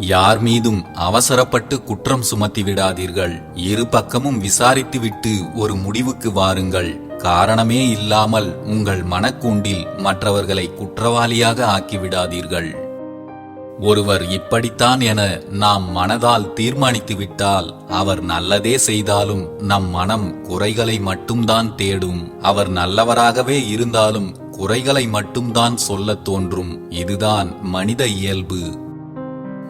யார் மீதும் அவசரப்பட்டு குற்றம் சுமத்தி விடாதீர்கள். இரு பக்கமும் விசாரித்துவிட்டு ஒரு முடிவுக்கு வாருங்கள். காரணமே இல்லாமல் உங்கள் மனக்கூண்டில் மற்றவர்களை குற்றவாளியாக ஆக்கிவிடாதீர்கள். ஒருவர் இப்படித்தான் என நாம் மனதால் தீர்மானித்துவிட்டால் அவர் நல்லதே செய்தாலும் நம் மனம் குறைகளை மட்டும்தான் தேடும். அவர் நல்லவராகவே இருந்தாலும் குறைகளை மட்டும்தான் சொல்லத் தோன்றும். இதுதான் மனித இயல்பு.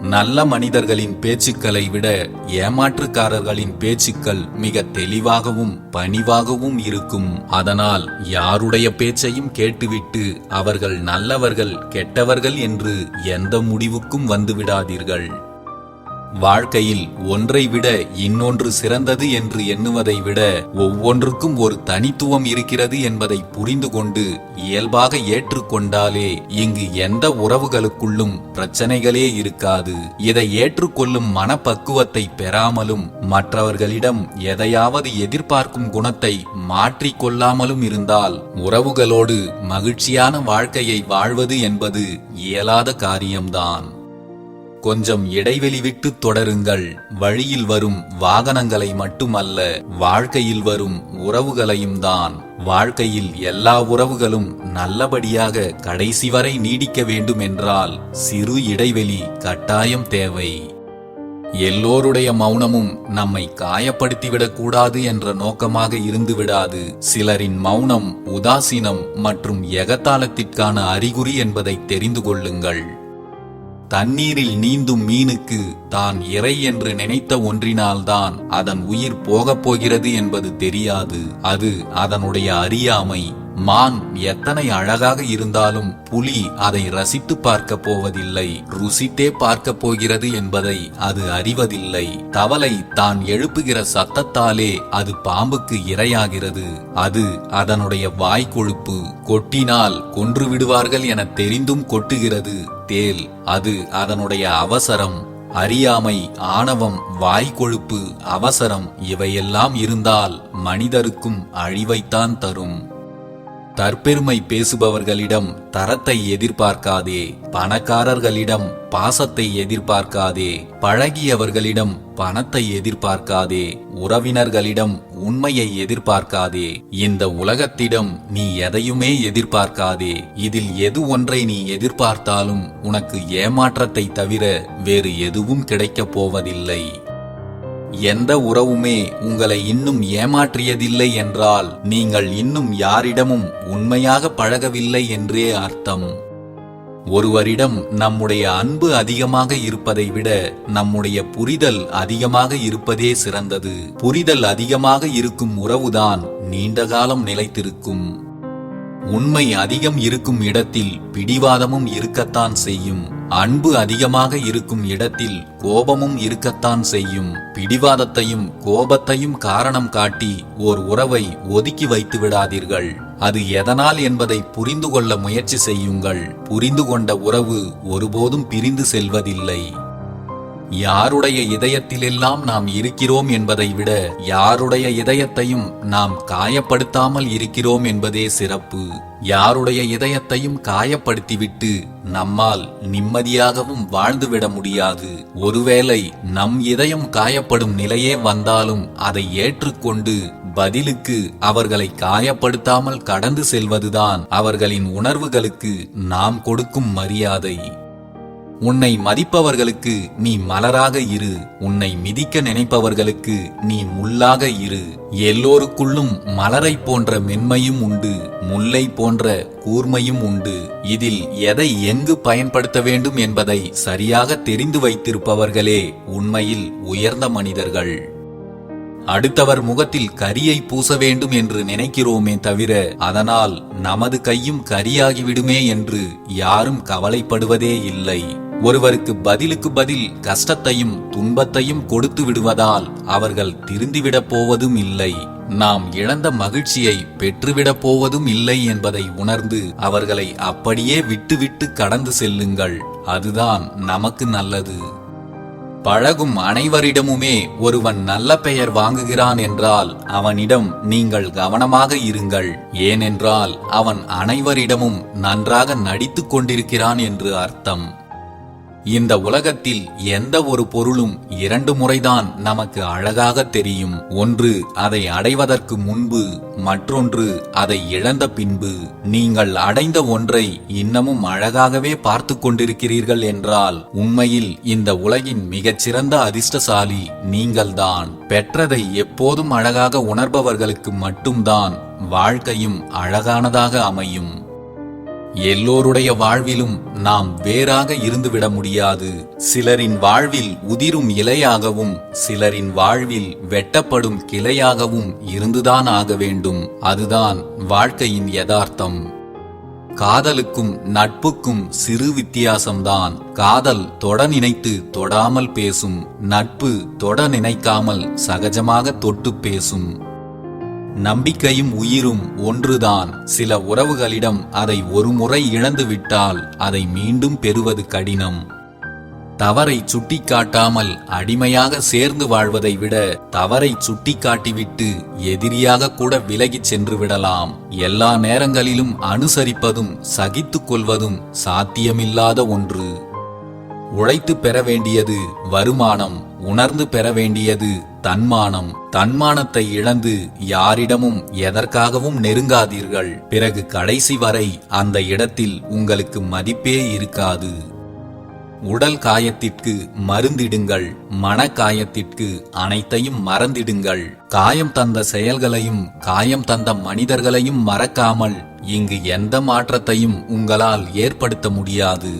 நல்ல மனிதர்களின் பேச்சுக்களை விட ஏமாற்றுக்காரர்களின் பேச்சுக்கள் மிக தெளிவாகவும் பணிவாகவும் இருக்கும். அதனால் யாருடைய பேச்சையும் கேட்டுவிட்டு அவர்கள் நல்லவர்கள் கெட்டவர்கள் என்று எந்த முடிவுக்கும் வந்துவிடாதீர்கள். வாழ்க்கையில் ஒன்றை விட இன்னொன்று சிறந்தது என்று எண்ணுவதை விட ஒவ்வொன்றுக்கும் ஒரு தனித்துவம் இருக்கிறது என்பதை புரிந்து கொண்டு இயல்பாக ஏற்றுக்கொண்டாலே இங்கு எந்த உறவுகளுக்குள்ளும் பிரச்சனைகளே இருக்காது. இதை ஏற்றுக்கொள்ளும் மனப்பக்குவத்தை பெறாமலும் மற்றவர்களிடம் எதையாவது எதிர்பார்க்கும் குணத்தை மாற்றிக்கொள்ளாமலும் இருந்தால் உறவுகளோடு மகிழ்ச்சியான வாழ்க்கையை வாழ்வது என்பது இயலாத காரியம்தான். கொஞ்சம் இடைவெளி விட்டு தொடருங்கள். வழியில் வரும் வாகனங்களை மட்டுமல்ல, வாழ்க்கையில் வரும் உறவுகளையும் தான். வாழ்க்கையில் எல்லா உறவுகளும் நல்லபடியாக கடைசி வரை நீடிக்க வேண்டும் என்றால் சிறு இடைவெளி கட்டாயம் தேவை. எல்லோருடைய மௌனமும் நம்மை காயப்படுத்திவிடக் கூடாது என்ற நோக்கமாக இருந்து விடாது. சிலரின் மௌனம் உதாசீனம் மற்றும் எகத்தாளத்திற்கான அறிகுறி என்பதை தெரிந்து கொள்ளுங்கள். தண்ணீரில் நீந்தும் மீனுக்கு தான் இறை என்று நினைத்த ஒன்றினால்தான் அதன் உயிர் போகப் போகிறது என்பது தெரியாது. அது அதனுடைய அறியாமை. மான் எத்தனை அழகாக இருந்தாலும் புலி அதை ரசித்து பார்க்க போவதில்லை, ருசித்தே பார்க்க போகிறது என்பதை அது அறிவதில்லை. தவளை தான் எழுப்புகிற சத்தத்தாலே அது பாம்புக்கு இரையாகிறது. அது அதனுடைய வாய் கொழுப்பு. கொட்டினால் கொன்று விடுவார்கள் என தெரிந்தும் கொட்டுகிறது. தேல் அது அதனுடைய அவசரம். அறியாமை, ஆணவம், வாய்க்கொழுப்பு, அவசரம் இவையெல்லாம் இருந்தால் மனிதருக்கும் அழிவைத்தான் தரும். தற்பெருமை பேசுபவர்களிடம் தரத்தை எதிர்பார்க்காதே. பணக்காரர்களிடம் பாசத்தை எதிர்பார்க்காதே. பழகியவர்களிடம் பணத்தை எதிர்பார்க்காதே. உறவினர்களிடம் உண்மையை எதிர்பார்க்காதே. இந்த உலகத்திடம் நீ எதையுமே எதிர்பார்க்காதே. இதில் எது ஒன்றை நீ எதிர்பார்த்தாலும் உனக்கு ஏமாற்றத்தை தவிர வேறு எதுவும் கிடைக்கப் போவதில்லை. எந்த உறவுமே உங்களை இன்னும் ஏமாற்றியதில்லை என்றால் நீங்கள் இன்னும் யாரிடமும் உண்மையாக பழகவில்லை என்றே அர்த்தம். ஒருவரிடம் நம்முடைய அன்பு அதிகமாக இருப்பதை விட நம்முடைய புரிதல் அதிகமாக இருப்பதே சிறந்தது. புரிதல் அதிகமாக இருக்கும் உறவுதான் நீண்ட காலம் நிலைத்திருக்கும். உண்மை அதிகம் இருக்கும் இடத்தில் பிடிவாதமும் இருக்கத்தான் செய்யும். அன்பு அதிகமாக இருக்கும் இடத்தில் கோபமும் இருக்கத்தான் செய்யும். பிடிவாதத்தையும் கோபத்தையும் காரணம் காட்டி ஓர் உறவை ஒதுக்கி வைத்து விடாதீர்கள். அது எதனால் என்பதை புரிந்து கொள்ள முயற்சி செய்யுங்கள். புரிந்து கொண்ட உறவு ஒருபோதும் பிரிந்து செல்வதில்லை. யாருடைய இதயத்திலெல்லாம் நாம் இருக்கிறோம் என்பதை விட யாருடைய இதயத்தையும் நாம் காயப்படுத்தாமல் இருக்கிறோம் என்பதே சிறப்பு. யாருடைய இதயத்தையும் காயப்படுத்திவிட்டு நம்மால் நிம்மதியாகவும் வாழ்ந்துவிட முடியாது. ஒருவேளை நம் இதயம் காயப்படும் நிலையே வந்தாலும் அதை ஏற்றுக்கொண்டு பதிலுக்கு அவர்களை காயப்படுத்தாமல் கடந்து செல்வதுதான் அவர்களின் உணர்வுகளுக்கு நாம் கொடுக்கும் மரியாதை. உன்னை மதிப்பவர்களுக்கு நீ மலராக இரு. உன்னை மிதிக்க நினைப்பவர்களுக்கு நீ முள்ளாக இரு. எல்லோருக்குள்ளும் மலரை போன்ற மென்மையும் உண்டு, முல்லை போன்ற கூர்மையும் உண்டு. இதில் எதை எங்கு பயன்படுத்த வேண்டும் என்பதை சரியாக தெரிந்து வைத்திருப்பவர்களே உண்மையில் உயர்ந்த மனிதர்கள். அடுத்தவர் முகத்தில் கரியை பூச வேண்டும் என்று நினைக்கிறோமே தவிர அதனால் நமது கையும் கரியாகிவிடுமே என்று யாரும் கவலைப்படுவதே இல்லை. ஒருவருக்கு பதிலுக்கு பதில் கஷ்டத்தையும் துன்பத்தையும் கொடுத்து விடுவதால் அவர்கள் திருந்திவிடப் போவதும் இல்லை. நாம் இழந்த மகிழ்ச்சியை பெற்றுவிடப் போவதும் இல்லை என்பதை உணர்ந்து அவர்களை அப்படியே விட்டுவிட்டு கடந்து செல்லுங்கள். அதுதான் நமக்கு நல்லது. பழகும் அனைவரிடமுமே ஒருவன் நல்ல பெயர் வாங்குகிறான் என்றால் அவனிடம் நீங்கள் கவனமாக இருங்கள். ஏனென்றால் அவன் அனைவரிடமும் நன்றாக நடித்துக் கொண்டிருக்கிறான் என்று அர்த்தம். இந்த உலகத்தில் எந்த ஒரு பொருளும் 2 முறைதான் நமக்கு அழகாக தெரியும். ஒன்று அதை அடைவதற்கு முன்பு, மற்றொன்று அதை இழந்த பின்பு. நீங்கள் அடைந்த ஒன்றை இன்னமும் அழகாகவே பார்த்து கொண்டிருக்கிறீர்கள் என்றால் உண்மையில் இந்த உலகின் மிகச்சிறந்த அதிர்ஷ்டசாலி நீங்கள்தான். பெற்றதை எப்போதும் அழகாக உணர்பவர்களுக்கு மட்டும்தான் வாழ்க்கையும் அழகானதாக அமையும். எல்லோருடைய வாழ்விலும் நாம் வேறாக இருந்துவிட முடியாது. சிலரின் வாழ்வில் உதிரும் இலையாகவும் சிலரின் வாழ்வில் வெட்டப்படும் கிளையாகவும் இருந்துதான் ஆக வேண்டும். அதுதான் வாழ்க்கையின் யதார்த்தம். காதலுக்கும் நட்புக்கும் சிறு வித்தியாசம்தான். காதல் தொட நினைத்து தொடாமல் பேசும், நட்பு தொட நினைக்காமல் சகஜமாக தொட்டு பேசும். நம்பிக்கையும் உயிரும் ஒன்றுதான். சில உறவுகளிடம் அதை ஒரு முறை இழந்து விட்டால் அதை மீண்டும் பெறுவது கடினம். தவறை சுட்டிக்காட்டாமல் அடிமையாக சேர்ந்து வாழ்வதை விட தவறை சுட்டிக்காட்டிவிட்டு எதிரியாக கூட விலகிச் சென்று விடலாம். எல்லா நேரங்களிலும் அனுசரிப்பதும் சகித்துக் கொள்வதும் சாத்தியமில்லாத ஒன்று. உழைத்து பெற வேண்டியது வருமானம், உணர்ந்து பெற வேண்டியது தன்மானம். தன்மானத்தை இழந்து யாரிடமும் எதற்காகவும் நெருங்காதீர்கள். பிறகு கடைசி வரை அந்த இடத்தில் உங்களுக்கு மதிப்பே இருக்காது. உடல் காயத்திற்கு மருந்திடுங்கள், மன காயத்திற்கு அனைத்தையும் மறந்திடுங்கள். காயம் தந்த செயல்களையும் காயம் தந்த மனிதர்களையும் மறக்காமல் இங்கு எந்த மாற்றத்தையும் உங்களால் ஏற்படுத்த முடியாது.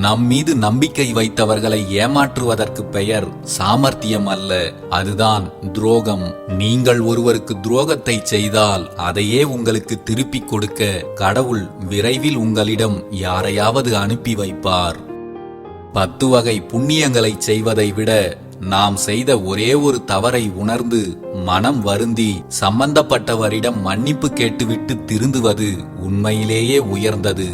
நம் மீது நம்பிக்கை வைத்தவர்களை ஏமாற்றுவதற்கு பெயர் சாமர்த்தியம் அல்ல, அதுதான் துரோகம். நீங்கள் ஒருவருக்கு துரோகத்தை செய்தால் அதையே உங்களுக்கு திருப்பிக் கொடுக்க கடவுள் விரைவில் உங்களிடம் யாரையாவது அனுப்பி வைப்பார். 10 வகை புண்ணியங்களை செய்வதை விட நாம் செய்த ஒரே ஒரு தவறை உணர்ந்து மனம் வருந்தி சம்பந்தப்பட்டவரிடம் மன்னிப்பு கேட்டுவிட்டு திருந்துவது உண்மையிலேயே உயர்ந்தது.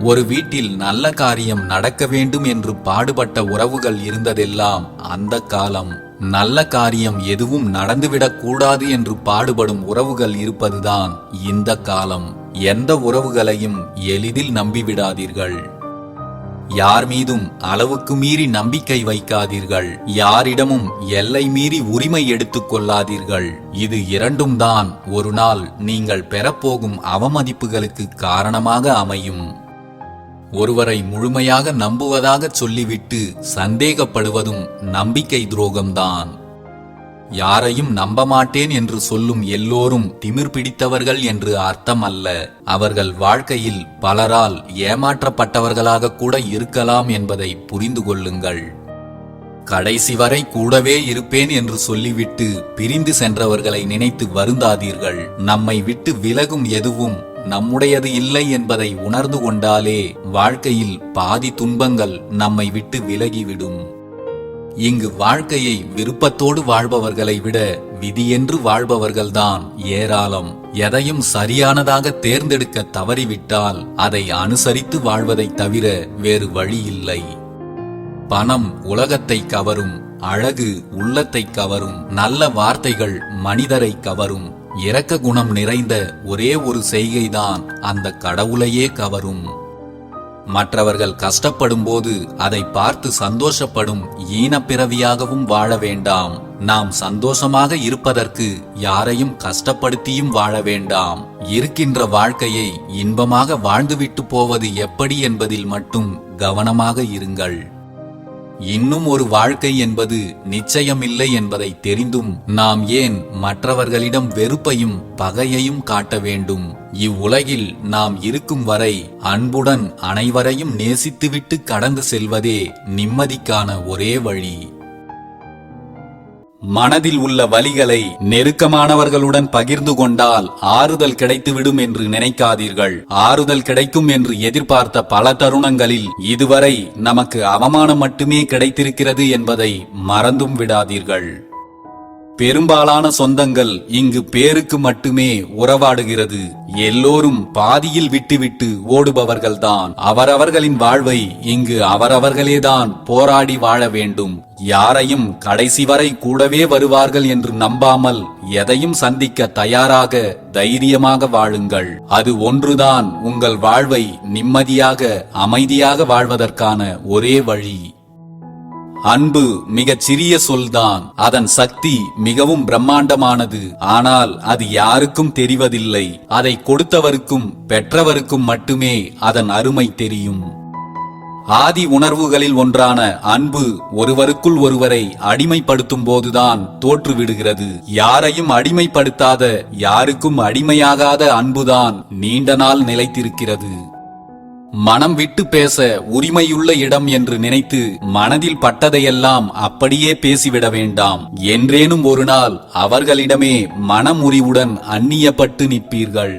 ஒரு வீட்டில் நல்ல காரியம் நடக்க வேண்டும் என்று பாடுபட்ட உறவுகள் இருந்ததெல்லாம் அந்த காலம். நல்ல காரியம் எதுவும் நடந்துவிடக் கூடாது என்று பாடுபடும் உறவுகள் இருப்பதுதான் இந்த காலம். எந்த உறவுகளையும் எளிதில் நம்பிவிடாதீர்கள். யார் மீதும் அளவுக்கு மீறி நம்பிக்கை வைக்காதீர்கள். யாரிடமும் எல்லை மீறி உரிமை எடுத்துக் கொள்ளாதீர்கள். இது இரண்டும் தான் ஒரு நாள் நீங்கள் பெறப்போகும் அவமதிப்புகளுக்கு காரணமாக அமையும். ஒருவரை முழுமையாக நம்புவதாக சொல்லிவிட்டு சந்தேகப்படுவதும் நம்பிக்கை துரோகம்தான். யாரையும் நம்ப மாட்டேன் என்று சொல்லும் எல்லோரும் திமிர் பிடித்தவர்கள் என்று அர்த்தம் அல்ல. அவர்கள் வாழ்க்கையில் பலரால் ஏமாற்றப்பட்டவர்களாக கூட இருக்கலாம் என்பதை புரிந்து கொள்ளுங்கள். கடைசி வரை கூடவே இருப்பேன் என்று சொல்லிவிட்டு பிரிந்து சென்றவர்களை நினைத்து வருந்தாதீர்கள். நம்மை விட்டு விலகும் எதுவும் நம்முடையது இல்லை என்பதை உணர்ந்து கொண்டாலே வாழ்க்கையில் பாதி துன்பங்கள் நம்மை விட்டு விலகிவிடும். இங்கு வாழ்க்கையை விருப்பத்தோடு வாழ்பவர்களை விட விதியென்று வாழ்பவர்கள்தான் ஏராளம். எதையும் சரியானதாக தேர்ந்தெடுக்க தவறிவிட்டால் அதை அனுசரித்து வாழ்வதை தவிர வேறு வழி இல்லை. பணம் உலகத்தை கவரும், அழகு உள்ளத்தை கவரும், நல்ல வார்த்தைகள் மனிதரை கவரும். இரக்க குணம் நிறைந்த ஒரே ஒரு செய்கைதான் அந்த கடவுளையே கவரும். மற்றவர்கள் கஷ்டப்படும் போது அதை பார்த்து சந்தோஷப்படும் ஈனப்பிறவியாகவும் வாழ வேண்டாம். நாம் சந்தோஷமாக இருப்பதற்கு யாரையும் கஷ்டப்படுத்தியும் வாழ வேண்டாம். இருக்கின்ற வாழ்க்கையை இன்பமாக வாழ்ந்துவிட்டு போவது எப்படி என்பதில் மட்டும் கவனமாக இருங்கள். இன்னும் ஒரு வாழ்க்கை என்பது நிச்சயமில்லை என்பதை தெரிந்தும் நாம் ஏன் மற்றவர்களிடம் வெறுப்பையும் பகையையும் காட்ட வேண்டும்? இவ்வுலகில் நாம் இருக்கும் வரை அன்புடன் அனைவரையும் நேசித்துவிட்டு கடந்து செல்வதே நிம்மதிக்கான ஒரே வழி. மனதில் உள்ள வலிகளை நெருக்கமானவர்களுடன் பகிர்ந்து கொண்டால் ஆறுதல் கிடைத்துவிடும் என்று நினைக்காதீர்கள். ஆறுதல் கிடைக்கும் என்று எதிர்பார்த்த பல தருணங்களில் இதுவரை நமக்கு அவமானம் மட்டுமே கிடைத்திருக்கிறது என்பதை மறந்தும் விடாதீர்கள். பெரும்பாலான சொந்தங்கள் இங்கு பேருக்கு மட்டுமே உறவாடுகிறது. எல்லோரும் பாதியில் விட்டுவிட்டு ஓடுபவர்கள்தான். அவரவர்களின் வாழ்வை இங்கு அவரவர்களேதான் போராடி வாழ வேண்டும். யாரையும் கடைசி வரை கூடவே வருவார்கள் என்று நம்பாமல் எதையும் சந்திக்க தயாராக தைரியமாக வாழுங்கள். அது ஒன்றுதான் உங்கள் வாழ்வை நிம்மதியாக அமைதியாக வாழ்வதற்கான ஒரே வழி. அன்பு மிகச் சிறிய சொல்தான். அதன் சக்தி மிகவும் பிரம்மாண்டமானது. ஆனால் அது யாருக்கும் தெரிவதில்லை. அதை கொடுத்தவருக்கும் பெற்றவருக்கும் மட்டுமே அதன் அருமை தெரியும். ஆதி உணர்வுகளில் ஒன்றான அன்பு ஒருவருக்குள் ஒருவரை அடிமைப்படுத்தும் போதுதான் தோற்றுவிடுகிறது. யாரையும் அடிமைப்படுத்தாத, யாருக்கும் அடிமையாகாத அன்புதான் நீண்ட நாள் நிலைத்திருக்கிறது. மனம் விட்டு பேச உரிமையுள்ள இடம் என்று நினைத்து மனதில் பட்டதையெல்லாம் அப்படியே பேசிவிட வேண்டாம். என்றேனும் ஒரு நாள் அவர்களிடமே மனமுறிவுடன் அந்நியப்பட்டு நிற்பீர்கள்.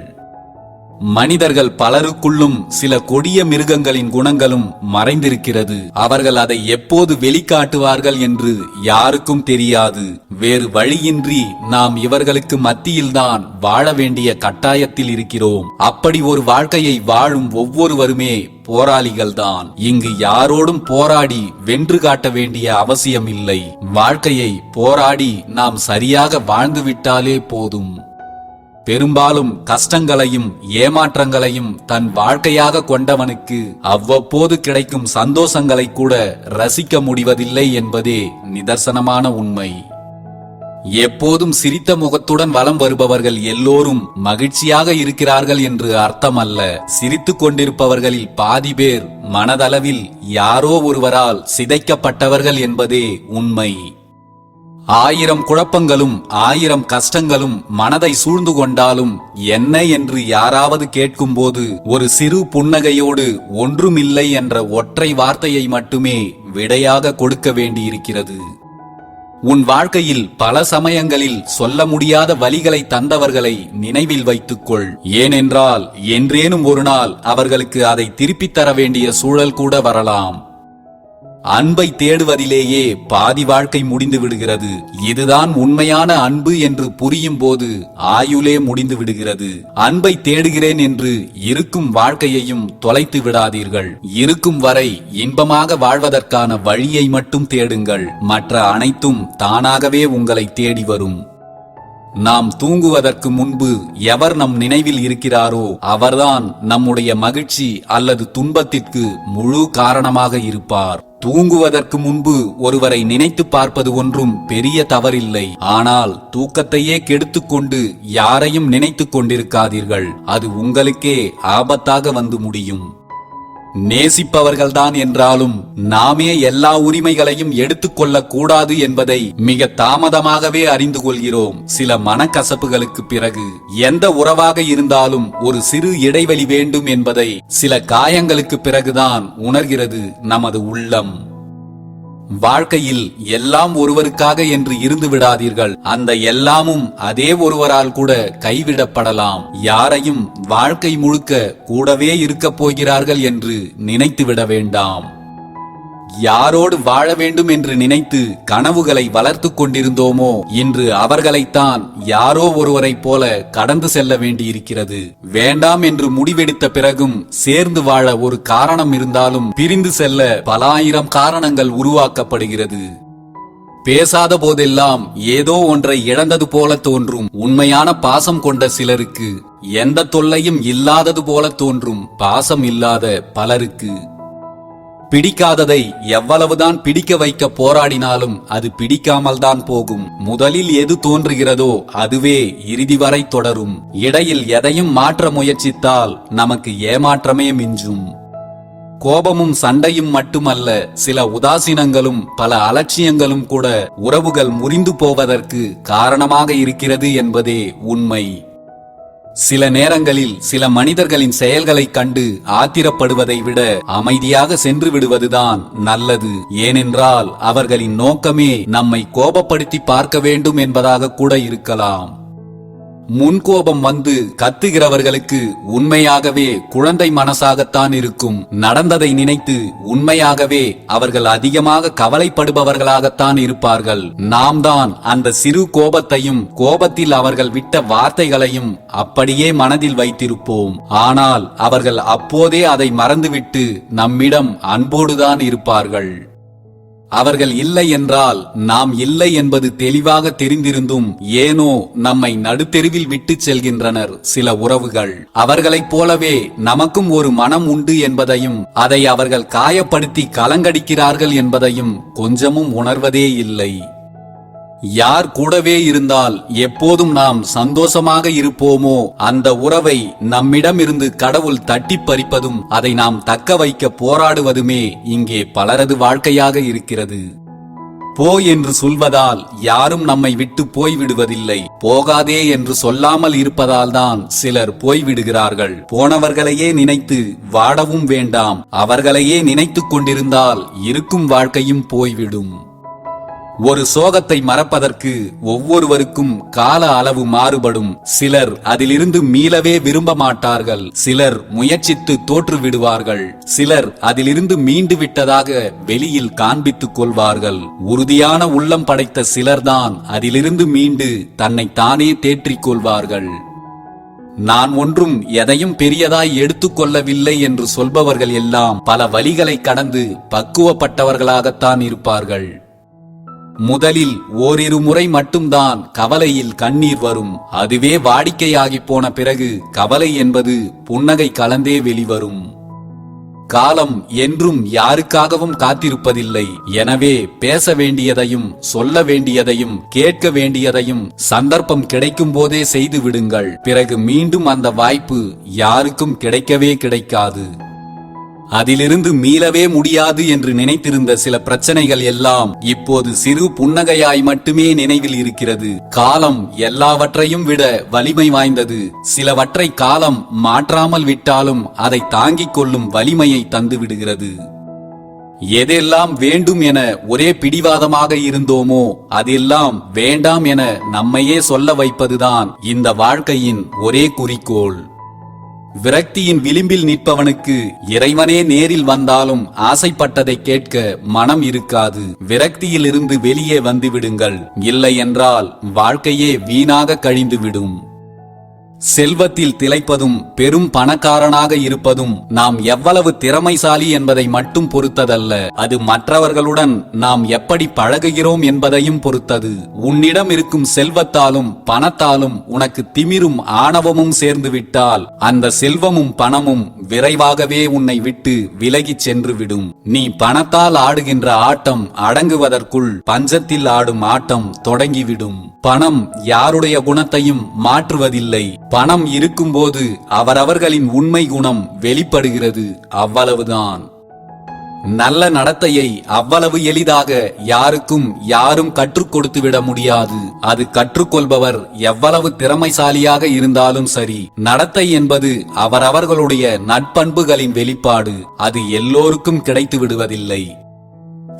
மனிதர்கள் பலருக்குள்ளும் சில கொடிய மிருகங்களின் குணங்களும் மறைந்திருக்கிறது. அவர்கள் அதை எப்போது வெளிக்காட்டுவார்கள் என்று யாருக்கும் தெரியாது. வேறு வழியின்றி நாம் இவர்களுக்கு மத்தியில்தான் வாழ வேண்டிய கட்டாயத்தில் இருக்கிறோம். அப்படி ஒரு வாழ்க்கையை வாழும் ஒவ்வொருவருமே போராளிகள்தான். இங்கு யாரோடும் போராடி வென்று காட்ட வேண்டிய அவசியம் இல்லை. வாழ்க்கையை போராடி நாம் சரியாக வாழ்ந்துவிட்டாலே போதும். பெரும்பாலும் கஷ்டங்களையும் ஏமாற்றங்களையும் தன் வாழ்க்கையாக கொண்டவனுக்கு அவ்வப்போது கிடைக்கும் சந்தோஷங்களை கூட ரசிக்க முடிவதில்லை என்பதே நிதர்சனமான உண்மை. எப்போதும் சிரித்த முகத்துடன் வலம் வருபவர்கள் எல்லோரும் மகிழ்ச்சியாக இருக்கிறார்கள் என்று அர்த்தமல்ல. சிரித்துக் கொண்டிருப்பவர்களில் பாதி பேர் மனதளவில் யாரோ ஒருவரால் சிதைக்கப்பட்டவர்கள் என்பதே உண்மை. 1000 குழப்பங்களும் 1000 கஷ்டங்களும் மனதை சூழ்ந்து கொண்டாலும் என்ன என்று யாராவது கேட்கும்போது ஒரு சிறு புன்னகையோடு ஒன்றுமில்லை என்ற ஒற்றை வார்த்தையை மட்டுமே விடையாக கொடுக்க வேண்டியிருக்கிறது. உன் வாழ்க்கையில் பல சமயங்களில் சொல்ல முடியாத வலிகளை தந்தவர்களை நினைவில் வைத்துக்கொள். ஏனென்றால் என்றேனும் ஒரு நாள் அவர்களுக்கு அதை திருப்பித் தர வேண்டிய சூழல் கூட வரலாம். அன்பை தேடுவதிலேயே பாதி வாழ்க்கை முடிந்து விடுகிறது. இதுதான் உண்மையான அன்பு என்று புரியும் போது ஆயுளே முடிந்து விடுகிறது. அன்பை தேடுகிறேன் என்று இருக்கும் வாழ்க்கையையும் தொலைத்து விடாதீர்கள். இருக்கும் வரை இன்பமாக வாழ்வதற்கான வழியை மட்டும் தேடுங்கள். மற்ற அனைத்தும் தானாகவே உங்களை தேடி வரும். நாம் தூங்குவதற்கு முன்பு எவர் நம் நினைவில் இருக்கிறாரோ அவர்தான் நம்முடைய மகிழ்ச்சி அல்லது துன்பத்திற்கு முழு காரணமாக இருப்பார். தூங்குவதற்கு முன்பு ஒருவரை நினைத்து பார்ப்பது ஒன்றும் பெரிய தவறில்லை. ஆனால் தூக்கத்தையே கெடுத்துக்கொண்டு யாரையும் நினைத்துக் கொண்டிருக்காதீர்கள். அது உங்களுக்கே ஆபத்தாக வந்து முடியும். நேசிப்பவர்கள்தான் என்றாலும் நாமே எல்லா உரிமைகளையும் எடுத்துக்கொள்ளக் கூடாது என்பதை மிக தாமதமாகவே அறிந்து கொள்கிறோம். சில மனக்கசப்புகளுக்கு பிறகு எந்த உறவாக இருந்தாலும் ஒரு சிறு இடைவெளி வேண்டும் என்பதை சில காயங்களுக்கு பிறகுதான் உணர்கிறது நமது உள்ளம். வாழ்க்கையில் எல்லாம் ஒருவருக்காக என்று இருந்து விடாதீர்கள். அந்த எல்லாமும் அதே ஒருவரால் கூட கைவிடப்படலாம். யாரையும் வாழ்க்கை முழுக்க கூடவே இருக்கப் போகிறார்கள் என்று நினைத்து விட வேண்டாம். யாரோடு வாழ வேண்டும் என்று நினைத்து கனவுகளை வளர்த்து கொண்டிருந்தோமோ இன்று அவர்களைத்தான் யாரோ ஒருவரைப் போல கடந்து செல்ல வேண்டியிருக்கிறது. வேண்டாம் என்று முடிவெடுத்த பிறகும் சேர்ந்து வாழ ஒரு காரணம் இருந்தாலும் பிரிந்து செல்ல பல ஆயிரம் காரணங்கள் உருவாக்கப்படுகிறது. பேசாத போதெல்லாம் ஏதோ ஒன்றை இழந்தது போல தோன்றும். உண்மையான பாசம் கொண்ட சிலருக்கு எந்த தொல்லையும் இல்லாதது போல தோன்றும் பாசம் இல்லாத பலருக்கு. பிடிக்காததை எவ்வளவுதான் பிடிக்க வைக்க போராடினாலும் அது பிடிக்காமல் தான் போகும். முதலில் எது தோன்றுகிறதோ அதுவே இறுதி வரை தொடரும். இடையில் எதையும் மாற்ற முயற்சித்தால் நமக்கு ஏமாற்றமே மிஞ்சும். கோபமும் சண்டையும் மட்டுமல்ல, சில உதாசீனங்களும் பல அலட்சியங்களும் கூட உறவுகள் முறிந்து போவதற்கு காரணமாக இருக்கிறது என்பதே உண்மை. சில நேரங்களில் சில மனிதர்களின் செயல்களைக் கண்டு ஆத்திரப்படுவதை விட அமைதியாக சென்று விடுவதுதான் நல்லது. ஏனென்றால் அவர்களின் நோக்கமே நம்மை கோபப்படுத்தி பார்க்க வேண்டும் என்பதாக கூட இருக்கலாம். முன்கோபம் வந்து கத்துகிறவர்களுக்கு உண்மையாகவே குழந்தை மனசாகத்தான் இருக்கும். நடந்ததை நினைத்து உண்மையாகவே அவர்கள் அதிகமாக கவலைப்படுபவர்களாகத்தான் இருப்பார்கள். நாம் தான் அந்த சிறு கோபத்தையும் கோபத்தில் அவர்கள் விட்ட வார்த்தைகளையும் அப்படியே மனதில் வைத்திருப்போம். ஆனால் அவர்கள் அப்போதே அதை மறந்துவிட்டு நம்மிடம் அன்போடுதான் இருப்பார்கள். அவர்கள் இல்லை என்றால் நாம் இல்லை என்பது தெளிவாக தெரிந்திருந்தும் ஏனோ நம்மை நடுத்தெருவில் விட்டுச் செல்கின்றனர் சில உறவுகள். அவர்களைப் போலவே நமக்கும் ஒரு மனம் உண்டு என்பதையும் அதை அவர்கள் காயப்படுத்தி கலங்கடிக்கிறார்கள் என்பதையும் கொஞ்சமும் உணர்வதே இல்லை. யார் கூடவே இருந்தால் எப்போதும் நாம் சந்தோஷமாக இருப்போமோ அந்த உறவை நம்மிடமிருந்து கடவுள் தட்டி பறிப்பதும் அதை நாம் தக்க வைக்க போராடுவதுமே இங்கே பலரது வாழ்க்கையாக இருக்கிறது. போ என்று சொல்வதால் யாரும் நம்மை விட்டு போய்விடுவதில்லை. போகாதே என்று சொல்லாமல் இருப்பதால் தான் சிலர் போய்விடுகிறார்கள். போனவர்களையே நினைத்து வாடவும் வேண்டாம். அவர்களையே நினைத்துக் கொண்டிருந்தால் இருக்கும் வாழ்க்கையும் போய்விடும். ஒரு சோகத்தை மறப்பதற்கு ஒவ்வொருவருக்கும் கால அளவு மாறுபடும். சிலர் அதிலிருந்து மீளவே விரும்ப மாட்டார்கள். சிலர் முயற்சித்து தோற்று விடுவார்கள். சிலர் அதிலிருந்து மீண்டு விட்டதாக வெளியில் காண்பித்துக் கொள்வார்கள். உறுதியான உள்ளம் படைத்த சிலர்தான் அதிலிருந்து மீண்டு தன்னை தானே தேற்றிக் கொள்வார்கள். நான் ஒன்றும் எதையும் பெரியதாய் எடுத்துக்கொள்ளவில்லை என்று சொல்பவர்கள் எல்லாம் பல வழிகளை கடந்து பக்குவப்பட்டவர்களாகத்தான் இருப்பார்கள். முதலில் ஓரிரு முறை மட்டும்தான் கவலையில் கண்ணீர் வரும். அதுவே வாடிக்கையாகி போன பிறகு கவலை என்பது புன்னகை கலந்தே வெளிவரும். காலம் என்றும் யாருக்காகவும் காத்திருப்பதில்லை. எனவே பேச வேண்டியதையும் சொல்ல வேண்டியதையும் கேட்க வேண்டியதையும் சந்தர்ப்பம் கிடைக்கும் போதே செய்து விடுங்கள். பிறகு மீண்டும் அந்த வாய்ப்பு யாருக்கும் கிடைக்கவே கிடைக்காது. அதிலிருந்து மீளவே முடியாது என்று நினைத்திருந்த சில பிரச்சனைகள் எல்லாம் இப்போது சிறு புன்னகையாய் மட்டுமே நினைவில் இருக்கிறது. காலம் எல்லாவற்றையும் விட வலிமை வாய்ந்தது. சிலவற்றை காலம் மாற்றாமல் விட்டாலும் அதை தாங்கிக் கொள்ளும் வலிமையை தந்து விடுகிறது. எதெல்லாம் வேண்டும் என ஒரே பிடிவாதமாக இருந்தோமோ அதெல்லாம் வேண்டாம் என நம்மையே சொல்ல வைப்பதுதான் இந்த வாழ்க்கையின் ஒரே குறிக்கோள். விரக்தியின் விளிம்பில் நிற்பவனுக்கு இறைவனே நேரில் வந்தாலும் ஆசைப்பட்டதை கேட்க மனம் இருக்காது. விரக்தியில் இருந்து வெளியே வந்துவிடுங்கள். இல்லை என்றால் வாழ்க்கையே வீணாக கழிந்துவிடும். செல்வத்தில் திளைப்பதும் பெரும் பணக்காரனாக இருப்பதும் நாம் எவ்வளவு திறமைசாலி என்பதை மட்டும் பொறுத்ததல்ல, அது மற்றவர்களுடன் நாம் எப்படி பழகுகிறோம் என்பதையும் பொறுத்தது. உன்னிடம் இருக்கும் செல்வத்தாலும் பணத்தாலும் உனக்கு திமிரும் ஆணவமும் சேர்ந்து விட்டால் அந்த செல்வமும் பணமும் விரைவாகவே உன்னை விட்டு விலகிச் சென்று விடும். நீ பணத்தால் ஆடுகின்ற ஆட்டம் அடங்குவதற்குள் பஞ்சத்தில் ஆடும் ஆட்டம் தொடங்கிவிடும். பணம் யாருடைய குணத்தையும் மாற்றுவதில்லை. பணம் இருக்கும்போது அவரவர்களின் உண்மை குணம் வெளிப்படுகிறது, அவ்வளவுதான். நல்ல நடத்தையை அவ்வளவு எளிதாக யாரும் கற்றுக் கொடுத்து விட முடியாது. அது கற்றுக்கொள்பவர் எவ்வளவு திறமைசாலியாக இருந்தாலும் சரி, நடத்தை என்பது அவரவர்களுடைய நற்பண்புகளின் வெளிப்பாடு. அது எல்லோருக்கும் கிடைத்து விடுவதில்லை.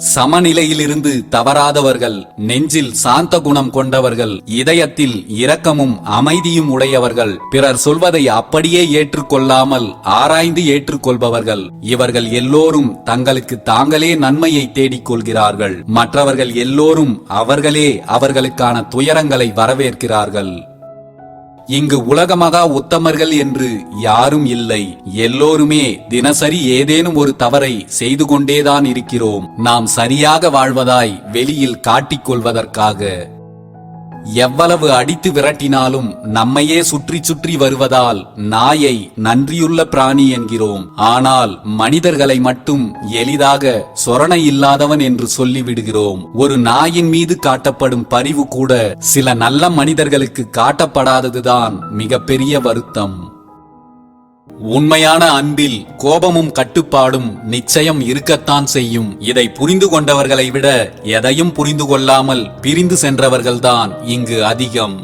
சமநிலையிலிருந்து தவறாதவர்கள், நெஞ்சில் சாந்த குணம் கொண்டவர்கள், இதயத்தில் இரக்கமும் அமைதியும் உடையவர்கள், பிறர் சொல்வதை அப்படியே ஏற்றுக்கொள்ளாமல் ஆராய்ந்து ஏற்றுக்கொள்பவர்கள், இவர்கள் எல்லோரும் தங்களுக்கு தாங்களே நன்மையை தேடிக் கொள்கிறார்கள். மற்றவர்கள் எல்லோரும் அவர்களே அவர்களுக்கான துயரங்களை வரவேற்கிறார்கள். இங்கு உலகமகா உத்தமர்கள் என்று யாரும் இல்லை. எல்லோருமே தினசரி ஏதேனும் ஒரு தவறை செய்து கொண்டேதான் இருக்கிறோம். நாம் சரியாக வாழ்வதாய் வெளியில் காட்டிக் கொள்வதற்காக. எவ்வளவு அடித்து விரட்டினாலும் நம்மையே சுற்றி சுற்றி வருவதால் நாயை நன்றியுள்ள பிராணி என்கிறோம். ஆனால் மனிதர்களை மட்டும் எளிதாக சொரணை இல்லாதவன் என்று சொல்லிவிடுகிறோம். ஒரு நாயின் மீது காட்டப்படும் பரிவு கூட சில நல்ல மனிதர்களுக்கு காட்டப்படாததுதான் மிகப்பெரிய வருத்தம். உண்மையான அன்பில் கோபமும் கட்டுப்பாடும் நிச்சயம் இருக்கத்தான் செய்யும். இதை புரிந்து கொண்டவர்களை விட எதையும் புரிந்து கொள்ளாமல் பிரிந்து சென்றவர்கள்தான் இங்கு அதிகம்.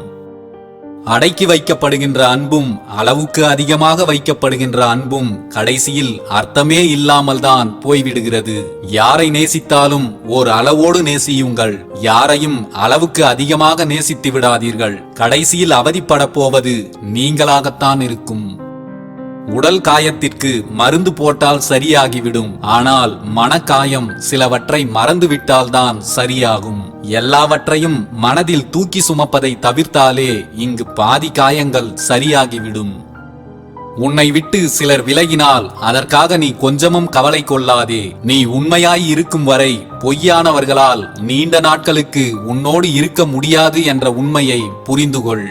அடக்கி வைக்கப்படுகின்ற அன்பும் அளவுக்கு அதிகமாக வைக்கப்படுகின்ற அன்பும் கடைசியில் அர்த்தமே இல்லாமல் தான் போய்விடுகிறது. யாரை நேசித்தாலும் ஓர் அளவோடு நேசியுங்கள். யாரையும் அளவுக்கு அதிகமாக நேசித்து விடாதீர்கள். கடைசியில் அவதிப்பட போவது நீங்களாகத்தான் இருக்கும். உடல் காயத்திற்கு மருந்து போட்டால் சரியாகிவிடும். ஆனால் மனக்காயம் சிலவற்றை மறந்துவிட்டால்தான் சரியாகும். எல்லாவற்றையும் மனதில் தூக்கி சுமப்பதை தவிர்த்தாலே இங்கு பாதி காயங்கள் சரியாகிவிடும். உன்னை விட்டு சிலர் விலகினால் அதற்காக நீ கொஞ்சமும் கவலை கொள்ளாதே. நீ உண்மையாய் இருக்கும் வரை பொய்யானவர்களால் நீண்ட நாட்களுக்கு உன்னோடு இருக்க முடியாது என்ற உண்மையை புரிந்துகொள்.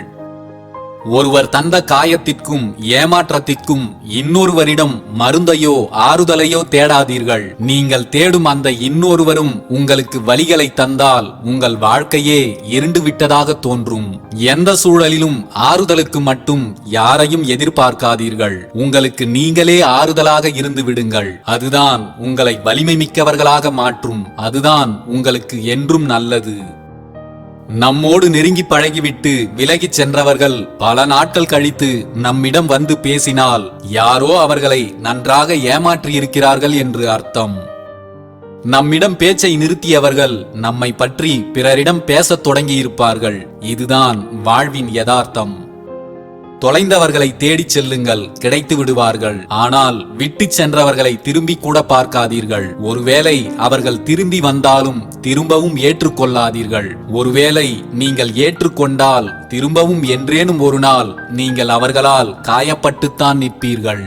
ஒருவர் தந்த காயத்திற்கும் ஏமாற்றத்திற்கும் இன்னொருவரிடம் மருந்தையோ ஆறுதலையோ தேடாதீர்கள். நீங்கள் தேடும் அந்த இன்னொருவரும் உங்களுக்கு வலிகளை தந்தால் உங்கள் வாழ்க்கையே இருண்டு விட்டதாக தோன்றும். எந்த சூழலிலும் ஆறுதலுக்கு மட்டும் யாரையும் எதிர்பார்க்காதீர்கள். உங்களுக்கு நீங்களே ஆறுதலாக இருந்து விடுங்கள். அதுதான் உங்களை வலிமை மிக்கவர்களாக மாற்றும். அதுதான் உங்களுக்கு என்றும் நல்லது. நம்மோடு நெருங்கி பழகிவிட்டு விலகிச் சென்றவர்கள் பல நாட்கள் கழித்து நம்மிடம் வந்து பேசினால் யாரோ அவர்களை நன்றாக ஏமாற்றியிருக்கிறார்கள் என்று அர்த்தம். நம்மிடம் பேச்சை நிறுத்தியவர்கள் நம்மை பற்றி பிறரிடம் பேசத் தொடங்கியிருப்பார்கள். இதுதான் வாழ்வின் யதார்த்தம். தொலைந்தவர்களை தேடிச் செல்லுங்கள், கிடைத்து விடுவார்கள். ஆனால் விட்டு சென்றவர்களை திரும்பி கூட பார்க்காதீர்கள். ஒருவேளை அவர்கள் திரும்பி வந்தாலும் திரும்பவும் ஏற்றுக்கொள்ளாதீர்கள். ஒருவேளை நீங்கள் ஏற்றுக்கொண்டால் திரும்பவும் என்றேனும் ஒரு நாள் நீங்கள் அவர்களால் காயப்பட்டுத்தான் நிற்பீர்கள்.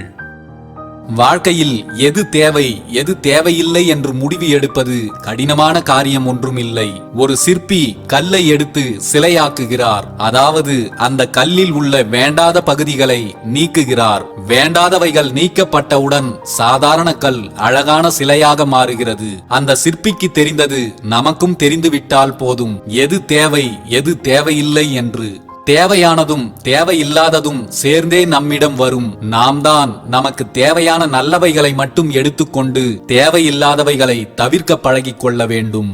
வாழ்க்கையில் எது தேவை எது தேவையில்லை என்று முடிவு எடுப்பது கடினமான காரியம் ஒன்றுமில்லை. ஒரு சிற்பி கல்லை எடுத்து சிலையாக்குகிறார். அதாவது அந்த கல்லில் உள்ள வேண்டாத பகுதிகளை நீக்குகிறார். வேண்டாதவைகள் நீக்கப்பட்டவுடன் சாதாரண கல் அழகான சிலையாக மாறுகிறது. அந்த சிற்பிக்கு தெரிந்தது நமக்கும் தெரிந்துவிட்டால் போதும், எது தேவை எது தேவையில்லை என்று. தேவையானதும் தேவையில்லாததும் சேர்ந்தே நம்மிடம் வரும். நாம் தான் நமக்கு தேவையான நல்லவைகளை மட்டும் எடுத்துக்கொண்டு தேவையில்லாதவைகளை தவிர்க்க பழகிக் கொள்ள வேண்டும்.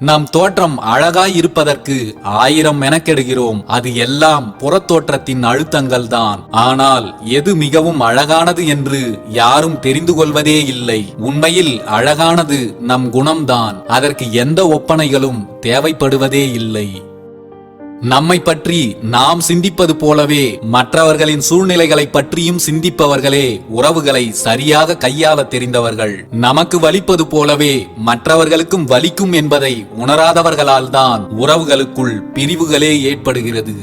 நம் தோற்றம் அழகாய் இருப்பதற்கு 1000 மெனக்கெடுகிறோம். அது எல்லாம் புறத்தோற்றத்தின் அழுத்தங்கள் தான். ஆனால் எது மிகவும் அழகானது என்று யாரும் தெரிந்து கொள்வதே இல்லை. உண்மையில் அழகானது நம் குணம்தான். அதற்கு எந்த ஒப்பனைகளும் தேவைப்படுவதே இல்லை. நம்மை பற்றி நாம் சிந்திப்பது போலவே மற்றவர்களின் சூழ்நிலைகளை பற்றியும் சிந்திப்பவர்களே உறவுகளை சரியாக கையாள தெரிந்தவர்கள். நமக்கு வலிப்பது போலவே மற்றவர்களுக்கும் வலிக்கும் என்பதை உணராதவர்களால் தான் உறவுகளுக்குள் பிரிவுகளே ஏற்படுகிறது.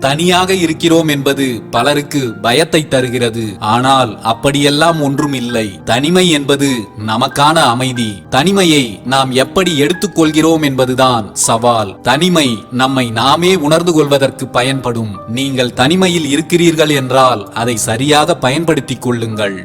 தனியாக இருக்கிறோம் என்பது பலருக்கு பயத்தை தருகிறது. ஆனால் அப்படியெல்லாம் ஒன்றும் இல்லை. தனிமை என்பது நமக்கான அமைதி. தனிமையை நாம் எப்படி எடுத்துக்கொள்கிறோம் என்பதுதான் சவால். தனிமை நம்மை நாமே உணர்ந்து கொள்வதற்கு பயன்படும். நீங்கள் தனிமையில் இருக்கிறீர்கள் என்றால் அதை சரியாக பயன்படுத்திக் கொள்ளுங்கள்.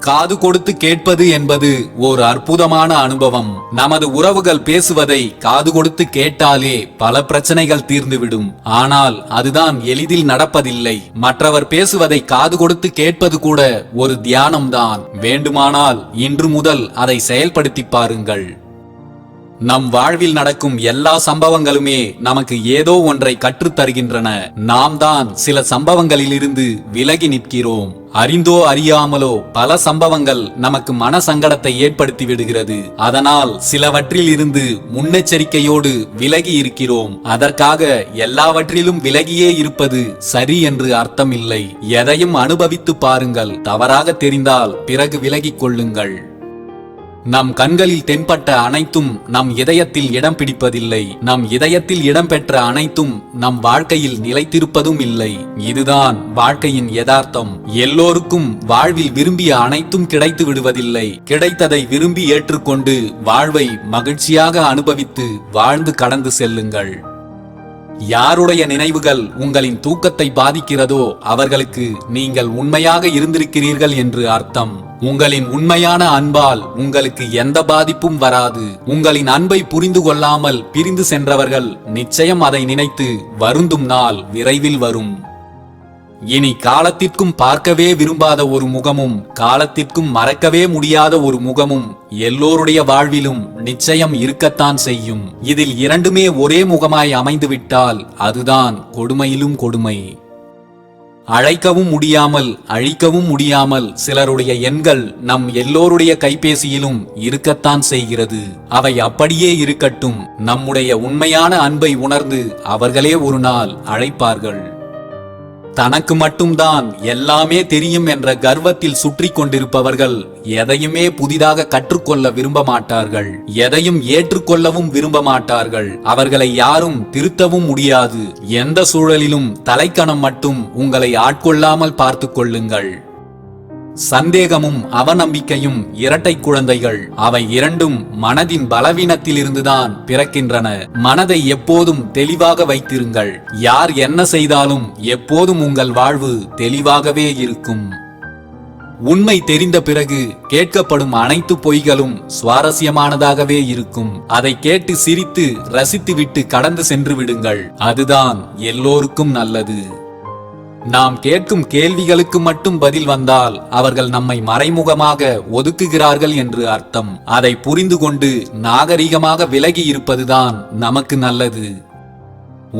காது கொடுத்து கேட்பது என்பது ஒரு அற்புதமான அனுபவம். நமது உறவுகள் பேசுவதை காது கொடுத்து கேட்டாலே பல பிரச்சனைகள் தீர்ந்துவிடும். ஆனால் அதுதான் எளிதில் நடப்பதில்லை. மற்றவர் பேசுவதை காது கொடுத்து கேட்பது கூட ஒரு தியானம்தான். வேண்டுமானால் இன்று முதல் அதை செயல்படுத்தி பாருங்கள். நம் வாழ்வில் நடக்கும் எல்லா சம்பவங்களுமே நமக்கு ஏதோ ஒன்றை கற்றுத் தருகின்றன. நாம் தான் சில சம்பவங்களிலிருந்து விலகி நிற்கிறோம். அறிந்தோ அறியாமலோ பல சம்பவங்கள் நமக்கு மன சங்கடத்தை ஏற்படுத்தி விடுகிறது. அதனால் சிலவற்றில் இருந்து முன்னெச்சரிக்கையோடு விலகி இருக்கிறோம். அதற்காக எல்லாவற்றிலும் விலகியே இருப்பது சரி என்று அர்த்தம் இல்லை. எதையும் அனுபவித்து பாருங்கள். தவறாக தெரிந்தால் பிறகு விலகிக் கொள்ளுங்கள். நம் கண்களில் தென்பட்ட அனைத்தும் நம் இதயத்தில் இடம் பிடிப்பதில்லை. நம் இதயத்தில் இடம்பெற்ற அனைத்தும் நம் வாழ்க்கையில் நிலைத்திருப்பதும் இல்லை. இதுதான் வாழ்க்கையின் யதார்த்தம். எல்லோருக்கும் வாழ்வில் விரும்பிய அனைத்தும் கிடைத்து விடுவதில்லை. கிடைத்ததை விரும்பி ஏற்றுக்கொண்டு வாழ்வை மகிழ்ச்சியாக அனுபவித்து வாழ்ந்து கடந்து செல்லுங்கள். யாருடைய நினைவுகள் உங்களின் தூக்கத்தை பாதிக்கிறதோ அவர்களுக்கு நீங்கள் உண்மையாக இருந்திருக்கிறீர்கள் என்று அர்த்தம். உங்களின் உண்மையான அன்பால் உங்களுக்கு எந்த பாதிப்பும் வராது. உங்களின் அன்பை புரிந்து கொள்ளாமல் பிரிந்து சென்றவர்கள் நிச்சயம் அதை நினைத்து வருந்தும் நாள் விரைவில் வரும். இனி காலத்திற்கும் பார்க்கவே விரும்பாத ஒரு முகமும் காலத்திற்கும் மறக்கவே முடியாத ஒரு முகமும் எல்லோருடைய வாழ்விலும் நிச்சயம் இருக்கத்தான் செய்யும். இதில் இரண்டுமே ஒரே முகமாய் அமைந்துவிட்டால் அதுதான் கொடுமையிலும் கொடுமை. அழைக்கவும் முடியாமல் அழிக்கவும் முடியாமல் சிலருடைய எண்கள் நம் எல்லோருடைய கைபேசியிலும் இருக்கத்தான் செய்கிறது. அவை அப்படியே இருக்கட்டும். நம்முடைய உண்மையான அன்பை உணர்ந்து அவர்களே ஒரு நாள் அழைப்பார்கள். தனக்கு மட்டும்தான் எல்லாமே தெரியும் என்ற கர்வத்தில் சுற்றி கொண்டிருப்பவர்கள் எதையுமே புதிதாக கற்றுக்கொள்ள விரும்ப மாட்டார்கள், எதையும் ஏற்றுக்கொள்ளவும் விரும்ப மாட்டார்கள். அவர்களை யாரும் திருத்தவும் முடியாது. எந்த சூழலிலும் தலைக்கணம் மட்டும் உங்களை ஆட்கொள்ளாமல் பார்த்து கொள்ளுங்கள். சந்தேகமும் அவநம்பிக்கையும் இரட்டை குழந்தைகள். அவை இரண்டும் மனதின் பலவீனத்திலிருந்துதான் பிறக்கின்றன. மனதை எப்போதும் தெளிவாக வைத்திருங்கள். யார் என்ன செய்தாலும் எப்போதும் உங்கள் வாழ்வு தெளிவாகவே இருக்கும். உண்மை தெரிந்த பிறகு கேட்கப்படும் அனைத்து பொய்களும் சுவாரஸ்யமானதாகவே இருக்கும். அதை கேட்டு சிரித்து ரசித்துவிட்டு கடந்து சென்று விடுங்கள். அதுதான் எல்லோருக்கும் நல்லது. நாம் கேட்கும் கேள்விகளுக்கு மட்டும் பதில் வந்தால் அவர்கள் நம்மை மறைமுகமாக ஒதுக்குகிறார்கள் என்று அர்த்தம். அதை புரிந்து கொண்டு நாகரிகமாக விலகி இருப்பதுதான் நமக்கு நல்லது.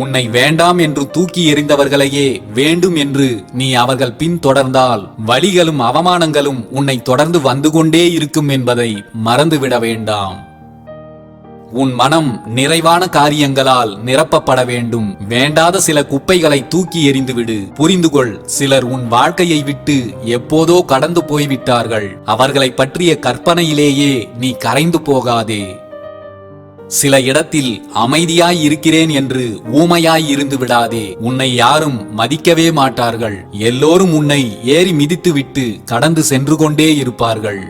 உன்னை வேண்டாம் என்று தூக்கி எறிந்தவர்களையே வேண்டும் என்று நீ அவர்கள் பின் தொடர்ந்தால் வலிகளும் அவமானங்களும் உன்னை தொடர்ந்து வந்து கொண்டே இருக்கும் என்பதை மறந்துவிட வேண்டாம். உன் மனம் நிறைவான காரியங்களால் நிரப்பப்பட வேண்டும். வேண்டாத சில குப்பைகளை தூக்கி எறிந்துவிடு. புரிந்துகொள், சிலர் உன் வாழ்க்கையை விட்டு எப்போதோ கடந்து போய்விட்டார்கள். அவர்களை பற்றிய கற்பனையிலேயே நீ கரைந்து போகாதே. சில இடத்தில் அமைதியாய் இருக்கிறேன் என்று ஊமையாய் இருந்து விடாதே. உன்னை யாரும் மதிக்கவே மாட்டார்கள். எல்லோரும் உன்னை ஏறி மிதித்துவிட்டு கடந்து சென்று கொண்டே இருப்பார்கள்.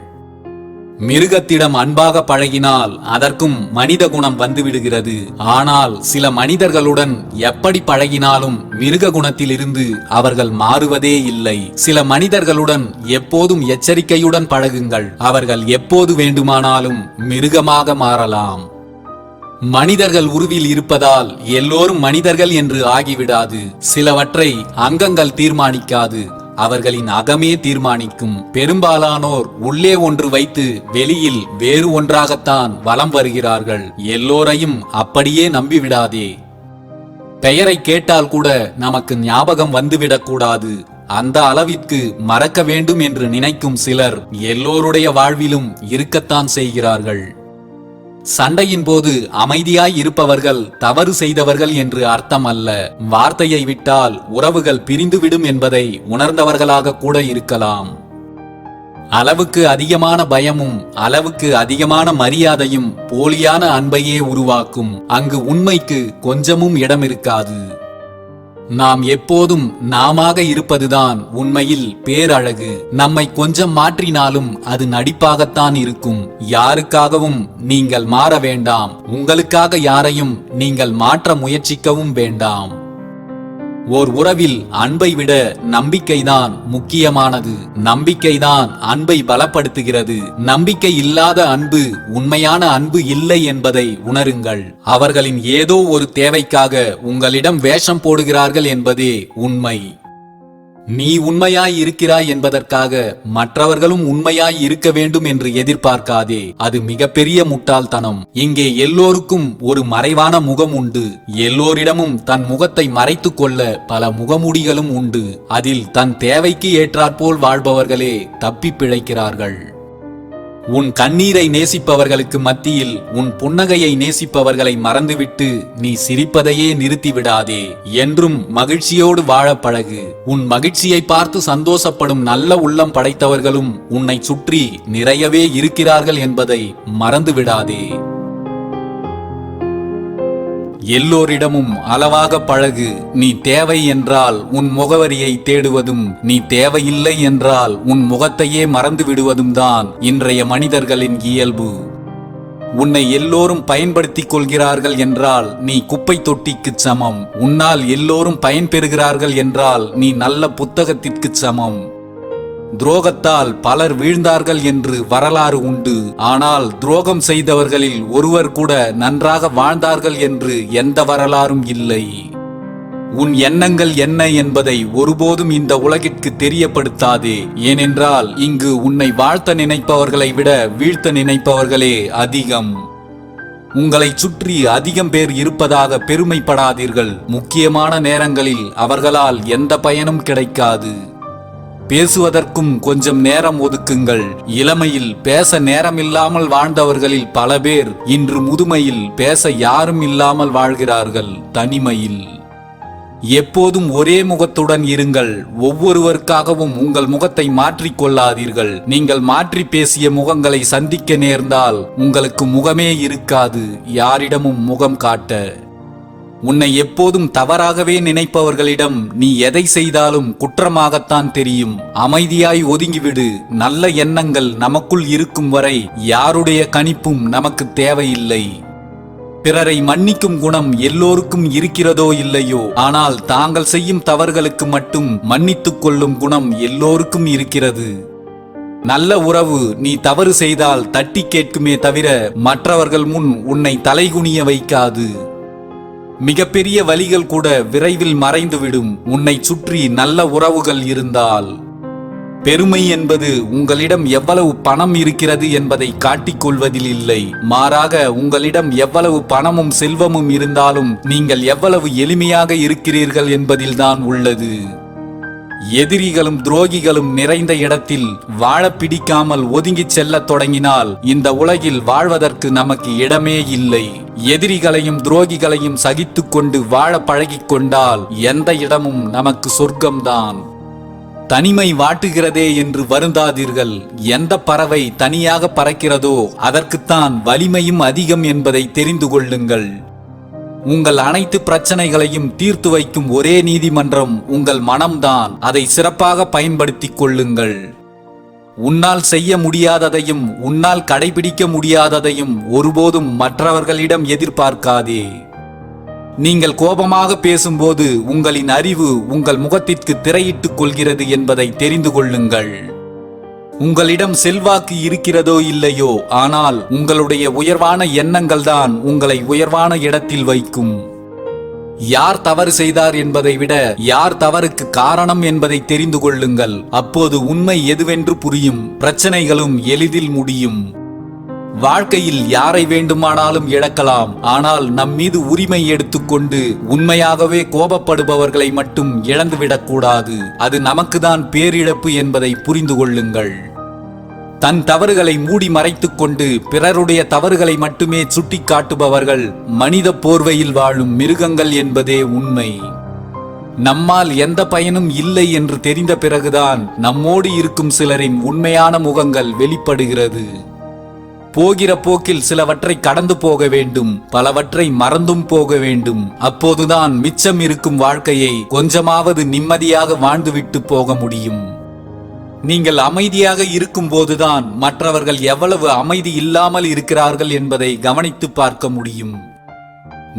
மிருகத்திடம் அன்பாக பழகினால் அதற்கும் மனித குணம் வந்துவிடுகிறது. ஆனால் சில மனிதர்களுடன் எப்படி பழகினாலும் மிருக குணத்திலிருந்து அவர்கள் மாறுவதே இல்லை. சில மனிதர்களுடன் எப்போதும் எச்சரிக்கையுடன் பழகுங்கள். அவர்கள் எப்போது வேண்டுமானாலும் மிருகமாக மாறலாம். மனிதர்கள் உருவில் இருப்பதால் எல்லோரும் மனிதர்கள் என்று ஆகிவிடாது. சிலவற்றை அங்கங்கள் தீர்மானிக்காது, அவர்களின் அகமே தீர்மானிக்கும். பெரும்பாலானோர் உள்ளே ஒன்று வைத்து வெளியில் வேறு ஒன்றாகத்தான் வலம் வருகிறார்கள். எல்லோரையும் அப்படியே நம்பிவிடாதே. பெயரை கேட்டால் கூட நமக்கு ஞாபகம் வந்துவிடக் கூடாது. அந்த அளவிற்கு மறக்க வேண்டும் என்று நினைக்கும் சிலர் எல்லோருடைய வாழ்விலும் இருக்கத்தான் செய்கிறார்கள். சண்டையின் போது அமைதியாய் இருப்பவர்கள் தவறு செய்தவர்கள் என்று அர்த்தம் அல்ல. வார்த்தையை விட்டால் உறவுகள் பிரிந்துவிடும் என்பதை உணர்ந்தவர்களாக கூட இருக்கலாம். அளவுக்கு அதிகமான பயமும் அளவுக்கு அதிகமான மரியாதையும் போலியான அன்பையே உருவாக்கும். அங்கு உண்மைக்கு கொஞ்சமும் இடம் இருக்காது. நாம் எப்போதும் நாமாக இருப்பதுதான் உண்மையில் பேரழகு. நம்மை கொஞ்சம் மாற்றினாலும் அது நடிப்பாகத்தான் இருக்கும். யாருக்காகவும் நீங்கள் மாற வேண்டாம். உங்களுக்காக யாரையும் நீங்கள் மாற்ற முயற்சிக்கவும் வேண்டாம். ஓர் உறவில் அன்பை விட நம்பிக்கைதான் முக்கியமானது. நம்பிக்கைதான் அன்பை பலப்படுத்துகிறது. நம்பிக்கை இல்லாத அன்பு உண்மையான அன்பு இல்லை என்பதை உணருங்கள். அவர்களின் ஏதோ ஒரு தேவைக்காக உங்களிடம் வேஷம் போடுகிறார்கள் என்பதே உண்மை. நீ உண்மையாய் இருக்கிறாய் என்பதற்காக மற்றவர்களும் உண்மையாய் இருக்க வேண்டும் என்று எதிர்பார்க்காதே. அது மிகப்பெரிய முட்டாள்தனம். இங்கே எல்லோருக்கும் ஒரு மறைவான முகம் உண்டு. எல்லோரிடமும் தன் முகத்தை மறைத்துக் கொள்ள பல முகமூடிகளும் உண்டு. அதில் தன் தேவைக்கு ஏற்றாற்போல் வாழ்பவர்களே தப்பி பிழைக்கிறார்கள். உன் கண்ணீரை நேசிப்பவர்களுக்கு மத்தியில் உன் புன்னகையை நேசிப்பவர்களை மறந்துவிட்டு நீ சிரிப்பதையே நிறுத்திவிடாதே. என்றும் மகிழ்ச்சியோடு வாழ பழகு. உன் மகிழ்ச்சியை பார்த்து சந்தோஷப்படும் நல்ல உள்ளம் படைத்தவர்களும் உன்னை சுற்றி நிறையவே இருக்கிறார்கள் என்பதை மறந்துவிடாதே. எல்லோரிடமும் அளவாக பழகு. நீ தேவை என்றால் உன் முகவரியை தேடுவதும், நீ தேவையில்லை என்றால் உன் முகத்தையே மறந்து விடுவதும் தான் இன்றைய மனிதர்களின் இயல்பு. உன்னை எல்லோரும் பயன்படுத்திக் கொள்கிறார்கள் என்றால் நீ குப்பை தொட்டிக்கு சமம். உன்னால் எல்லோரும் பயன் பெறுகிறார்கள் என்றால் நீ நல்ல புத்தகத்திற்கு சமம். துரோகத்தால் பலர் வீழ்ந்தார்கள் என்று வரலாறு உண்டு. ஆனால் துரோகம் செய்தவர்களில் ஒருவர் கூட நன்றாக வாழ்ந்தார்கள் என்று எந்த வரலாறும் இல்லை. உன் எண்ணங்கள் என்ன என்பதை ஒருபோதும் இந்த உலகிற்கு தெரியப்படுத்தாதே. ஏனென்றால் இங்கு உன்னை வாழ்த்த நினைப்பவர்களை விட வீழ்த்த நினைப்பவர்களே அதிகம். உங்களை சுற்றி அதிகம் பேர் இருப்பதாக பெருமைப்படாதீர்கள். முக்கியமான நேரங்களில் அவர்களால் எந்த பயனும் கிடைக்காது. பேசுவதற்கும் கொஞ்சம் நேரம் ஒதுக்குங்கள். இளமையில் பேச நேரமில்லாமல் வாழ்ந்தவர்களில் பல பேர் இன்று முதுமையில் பேச யாரும் இல்லாமல் வாழ்கிறார்கள், தனிமையில். எப்போதும் ஒரே முகத்துடன் இருங்கள். ஒவ்வொருவருக்காகவும் உங்கள் முகத்தை மாற்றிக் கொள்ளாதீர்கள். நீங்கள் மாற்றி பேசிய முகங்களை சந்திக்க நேர்ந்தால் உங்களுக்கு முகமே இருக்காது, யாரிடமும் முகம் காட்ட. உன்னை எப்போதும் தவறாகவே நினைப்பவர்களிடம் நீ எதை செய்தாலும் குற்றமாகத்தான் தெரியும். அமைதியாய் ஒதுங்கிவிடு. நல்ல எண்ணங்கள் நமக்குள் இருக்கும் வரை யாருடைய கணிப்பும் நமக்கு தேவையில்லை. பிறரை மன்னிக்கும் குணம் எல்லோருக்கும் இருக்கிறதோ இல்லையோ, ஆனால் தாங்கள் செய்யும் தவறுகளுக்கு மட்டும் மன்னித்துக் கொள்ளும் குணம் எல்லோருக்கும் இருக்கிறது. நல்ல உறவு நீ தவறு செய்தால் தட்டி கேட்குமே தவிர மற்றவர்கள் முன் உன்னை தலைகுனிய வைக்காது. மிகப்பெரிய வலிகள் கூட விரைவில் மறைந்துவிடும் உன்னை சுற்றி நல்ல உறவுகள் இருந்தால். பெருமை என்பது உங்களிடம் எவ்வளவு பணம் இருக்கிறது என்பதை காட்டிக் கொள்வதில் இல்லை, மாறாக உங்களிடம் எவ்வளவு பணமும் செல்வமும் இருந்தாலும் நீங்கள் எவ்வளவு எளிமையாக இருக்கிறீர்கள் என்பதில்தான் உள்ளது. எதிரிகளும் துரோகிகளும் நிறைந்த இடத்தில் வாழ பிடிக்காமல் ஒதுங்கிச் செல்லத் தொடங்கினால் இந்த உலகில் வாழ்வதற்கு நமக்கு இடமே இல்லை. எதிரிகளையும் துரோகிகளையும் சகித்துக் கொண்டு வாழ பழகிக் கொண்டால் எந்த இடமும் நமக்கு சொர்க்கம்தான். தனிமை வாட்டுகிறதே என்று வருந்தாதீர்கள். எந்த பறவை தனியாக பறக்கிறதோ அதற்குத்தான் வலிமையும் அதிகம் என்பதை தெரிந்து கொள்ளுங்கள். உங்கள் அனைத்து பிரச்சனைகளையும் தீர்த்து வைக்கும் ஒரே நீதிமன்றம் உங்கள் மனம்தான். அதை சிறப்பாக பயன்படுத்திக் கொள்ளுங்கள். உன்னால் செய்ய முடியாததையும் உன்னால் கடைபிடிக்க முடியாததையும் ஒருபோதும் மற்றவர்களிடம் எதிர்பார்க்காதே. நீங்கள் கோபமாக பேசும்போது உங்களின் அறிவு உங்கள் முகத்திற்கு திரையிட்டுக் கொள்கிறது என்பதை தெரிந்து கொள்ளுங்கள். உங்களிடம் செல்வாக்கு இருக்கிறதோ இல்லையோ, ஆனால் உங்களுடைய உயர்வான எண்ணங்கள் தான் உங்களை உயர்வான இடத்தில் வைக்கும். யார் தவறு செய்தார் என்பதை விட யார் தவறுக்கு காரணம் என்பதை தெரிந்து கொள்ளுங்கள். அப்போது உண்மை எதுவென்று புரியும், பிரச்சனைகளும் எளிதில் முடியும். வாழ்க்கையில் யாரை வேண்டுமானாலும் இழக்கலாம், ஆனால் நம் மீது உரிமை எடுத்துக்கொண்டு உண்மையாகவே கோபப்படுபவர்களை மட்டும் இழந்துவிடக் கூடாது. அது நமக்குதான் பேரிழப்பு என்பதை புரிந்து கொள்ளுங்கள். தன் தவறுகளை மூடி மறைத்துக் கொண்டு பிறருடைய தவறுகளை மட்டுமே சுட்டி காட்டுபவர்கள் மனித போர்வையில் வாழும் மிருகங்கள் என்பதே உண்மை. நம்மால் எந்த பயனும் இல்லை என்று தெரிந்த பிறகுதான் நம்மோடு இருக்கும் சிலரின் உண்மையான முகங்கள் வெளிப்படுகிறது. போகிற போக்கில் சிலவற்றை கடந்து போக வேண்டும், பலவற்றை மறந்தும் போக வேண்டும். அப்போதுதான் மிச்சம் இருக்கும் வாழ்க்கையை கொஞ்சமாவது நிம்மதியாக வாழ்ந்துவிட்டு போக முடியும். நீங்கள் அமைதியாக இருக்கும் போதுதான் மற்றவர்கள் எவ்வளவு அமைதி இல்லாமல் இருக்கிறார்கள் என்பதை கவனித்து பார்க்க முடியும்.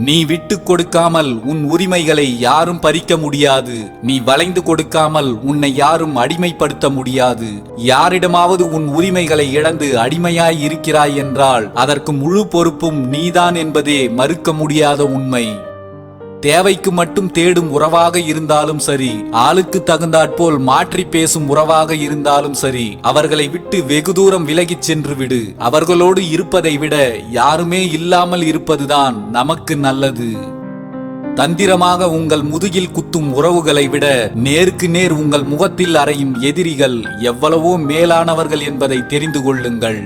நீ விட்டு கொடுக்காமல் உன் உரிமைகளை யாரும் பறிக்க முடியாது. நீ வளைந்து கொடுக்காமல் உன்னை யாரும் அடிமைப்படுத்த முடியாது. யாரிடமாவது உன் உரிமைகளை இழந்து அடிமையாய் இருக்கிறாய் என்றால் அதற்கு முழு பொறுப்பும் நீதான் என்பதே மறுக்க முடியாத உண்மை. தேவைக்கு மட்டும் தேடும் உறவாக இருந்தாலும் சரி, ஆளுக்கு தகுந்தாற்போல் மாற்றி பேசும் உறவாக இருந்தாலும் சரி, அவர்களை விட்டு வெகு தூரம் விலகிச் சென்று விடு. அவர்களோடு இருப்பதை விட யாருமே இல்லாமல் இருப்பதுதான் நமக்கு நல்லது. தந்திரமாக உங்கள் முதுகில் குத்தும் உறவுகளை விட நேருக்கு நேர் உங்கள் முகத்தில் அறையும் எதிரிகள் எவ்வளவோ மேலானவர்கள் என்பதை தெரிந்து கொள்ளுங்கள்.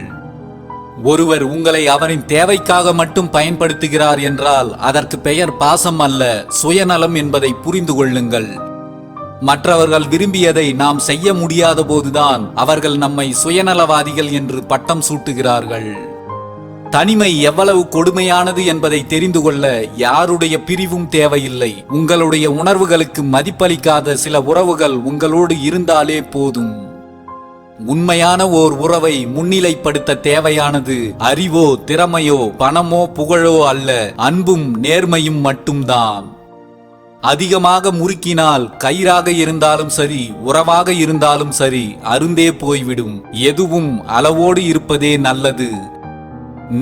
ஒருவர் உங்களை அவரின் தேவைக்காக மட்டும் பயன்படுத்துகிறார் என்றால் அதற்கு பெயர் பாசம் அல்ல, சுயநலம் என்பதை புரிந்து கொள்ளுங்கள். மற்றவர்கள் விரும்பியதை நாம் செய்ய முடியாத போதுதான் அவர்கள் நம்மை சுயநலவாதிகள் என்று பட்டம் சூட்டுகிறார்கள். தனிமை எவ்வளவு கொடுமையானது என்பதை தெரிந்து கொள்ள யாருடைய பிரிவும் தேவையில்லை. உங்களுடைய உணர்வுகளுக்கு மதிப்பளிக்காத சில உறவுகள் உங்களோடு இருந்தாலே போதும். உண்மையான ஓர் உறவை முன்னிலைப்படுத்த தேவையானது அறிவோ திறமையோ பணமோ புகழோ அல்ல, அன்பும் நேர்மையும் மட்டும்தான். அதிகமாக முறுக்கினால் கயிறாக இருந்தாலும் சரி, உறவாக இருந்தாலும் சரி, அருந்தே போய்விடும். எதுவும் அளவோடு இருப்பதே நல்லது.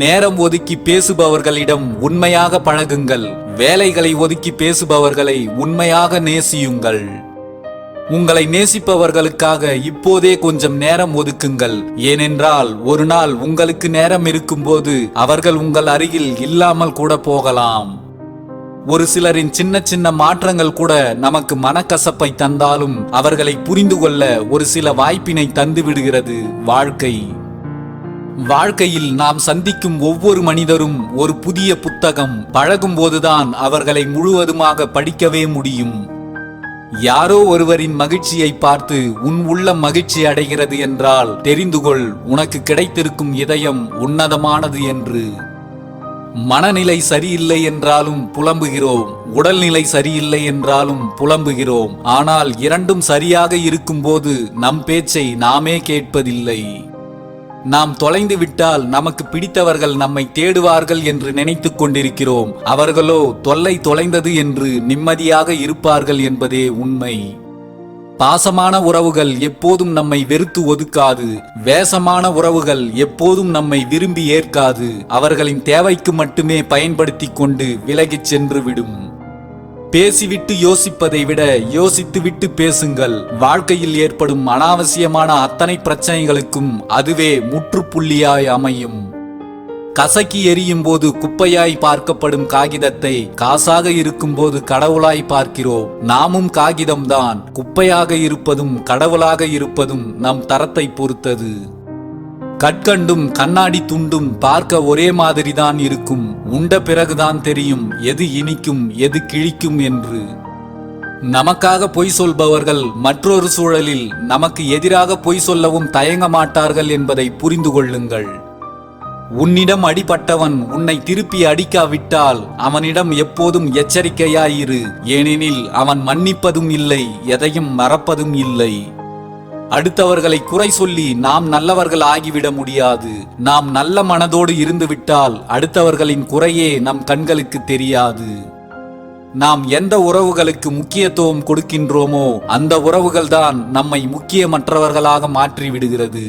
நேரம் ஒதுக்கி பேசுபவர்களிடம் உண்மையாக பழகுங்கள். வேலைகளை ஒதுக்கி பேசுபவர்களை உண்மையாக நேசியுங்கள். உங்களை நேசிப்பவர்களுக்காக இப்போதே கொஞ்சம் நேரம் ஒதுக்குங்கள். ஏனென்றால் ஒரு நாள் உங்களுக்கு நேரம் இருக்கும்போது அவர்கள் உங்கள் அருகில் இல்லாமல் கூட போகலாம். ஒரு சிலரின் சின்ன சின்ன மாற்றங்கள் கூட நமக்கு மனக்கசப்பை தந்தாலும் அவர்களை புரிந்து கொள்ள ஒரு சில வாய்ப்பினை தந்து விடுகிறது வாழ்க்கை. வாழ்க்கையில் நாம் சந்திக்கும் ஒவ்வொரு மனிதரும் ஒரு புதிய புத்தகம். பழகும்போதுதான் அவர்களை முழுவதுமாக படிக்கவே முடியும். யாரோ ஒருவரின் மகிழ்ச்சியை பார்த்து உன் உள்ளம் மகிழ்ச்சி அடைகிறது என்றால் தெரிந்துகொள், உனக்கு கிடைத்திருக்கும் இதயம் உன்னதமானது என்று. மனநிலை சரியில்லை என்றாலும் புலம்புகிறோம், உடல்நிலை சரியில்லை என்றாலும் புலம்புகிறோம். ஆனால் இரண்டும் சரியாக இருக்கும்போது நம் பேச்சை நாமே கேட்பதில்லை. நாம் தொலைந்து விட்டால் நமக்கு பிடித்தவர்கள் நம்மை தேடுவார்கள் என்று நினைத்துக் கொண்டிருக்கிறோம். அவர்களோ தொல்லை தொலைந்தது என்று நிம்மதியாக இருப்பார்கள் என்பதே உண்மை. பாசமான உறவுகள் எப்போதும் நம்மை வெறுத்து ஒதுக்காது. வேஷமான உறவுகள் எப்போதும் நம்மை விரும்பி ஏற்காது. அவர்களின் தேவைக்கு மட்டுமே பயன்படுத்தி கொண்டு விலகிச் சென்று விடும். பேசிவிட்டு யோசிப்பதை விட யோசித்துவிட்டு பேசுங்கள். வாழ்க்கையில் ஏற்படும் அனாவசியமான அத்தனை பிரச்சனைகளுக்கும் அதுவே முற்றுப்புள்ளியாய் அமையும். கசக்கி எரியும் போது குப்பையாய் பார்க்கப்படும் காகிதத்தை காசாக இருக்கும்போது கடவுளாய் பார்க்கிறோம். நாமும் காகிதம்தான். குப்பையாக இருப்பதும் கடவுளாக இருப்பதும் நம் தரத்தை பொறுத்தது. கற்கண்டும் கண்ணாடி துண்டும் பார்க்க ஒரே மாதிரிதான் இருக்கும். உண்ட பிறகுதான் தெரியும் எது இனிக்கும் எது கிழிக்கும் என்று. நமக்காக பொய் சொல்பவர்கள் மற்றொரு சூழலில் நமக்கு எதிராக பொய் சொல்லவும் தயங்க மாட்டார்கள் என்பதை புரிந்து கொள்ளுங்கள். உன்னிடம் அடிபட்டவன் உன்னை திருப்பி அடிக்காவிட்டால் அவனிடம் எப்போதும் எச்சரிக்கையாயிரு. ஏனெனில் அவன் மன்னிப்பதும் இல்லை, எதையும் மறப்பதும் இல்லை. அடுத்தவர்களை குறை சொல்லி நாம் நல்லவர்கள் ஆகிவிட முடியாது. நாம் நல்ல மனதோடு இருந்துவிட்டால் அடுத்தவர்களின் குறையே நம் கண்களுக்கு தெரியாது. நாம் எந்த உறவுகளுக்கு முக்கியத்துவம் கொடுக்கின்றோமோ அந்த உறவுகள்தான் நம்மை முக்கியமற்றவர்களாக மாற்றிவிடுகிறது.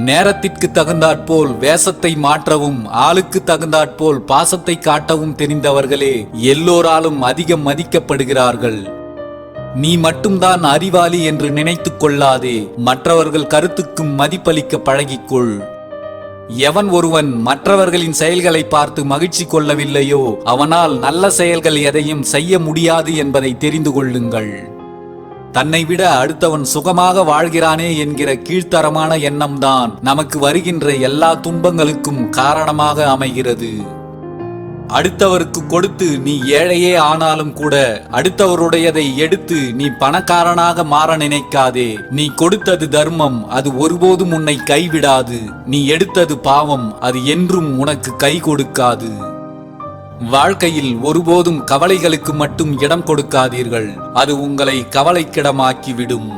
நேரத்திற்கு தகுந்தாற்போல் வேஷத்தை மாற்றவும் ஆளுக்கு தகுந்தாற்போல் பாசத்தை காட்டவும் தெரிந்தவர்களே எல்லோராலும் அதிகம் மதிக்கப்படுகிறார்கள். நீ மட்டும்தான் அறிவாளி என்று நினைத்துக் கொள்ளாதே. மற்றவர்கள் கருத்துக்கும் மதிப்பளிக்க பழகிக்கொள். எவன் ஒருவன் மற்றவர்களின் செயல்களை பார்த்து மகிழ்ச்சி கொள்ளவில்லையோ அவனால் நல்ல செயல்கள் எதையும் செய்ய முடியாது என்பதை தெரிந்து கொள்ளுங்கள். தன்னை விட அடுத்தவன் சுகமாக வாழ்கிறானே என்கிற கீழ்த்தரமான எண்ணம்தான் நமக்கு வருகின்ற எல்லா துன்பங்களுக்கும் காரணமாக அமைகிறது. அடுத்தவருக்கு கொடுத்து நீ ஏழையே ஆனாலும் கூட அடுத்தவருடையதை எடுத்து நீ பணக்காரனாக மாற நினைக்காதே. நீ கொடுத்தது தர்மம், அது ஒருபோதும் உன்னை கைவிடாது. நீ எடுத்தது பாவம், அது என்றும் உனக்கு கை கொடுக்காது. வாழ்க்கையில் ஒருபோதும் கவலைகளுக்கு மட்டும் இடம் கொடுக்காதீர்கள். அது உங்களை கவலைக்கிடமாக்கிவிடும்.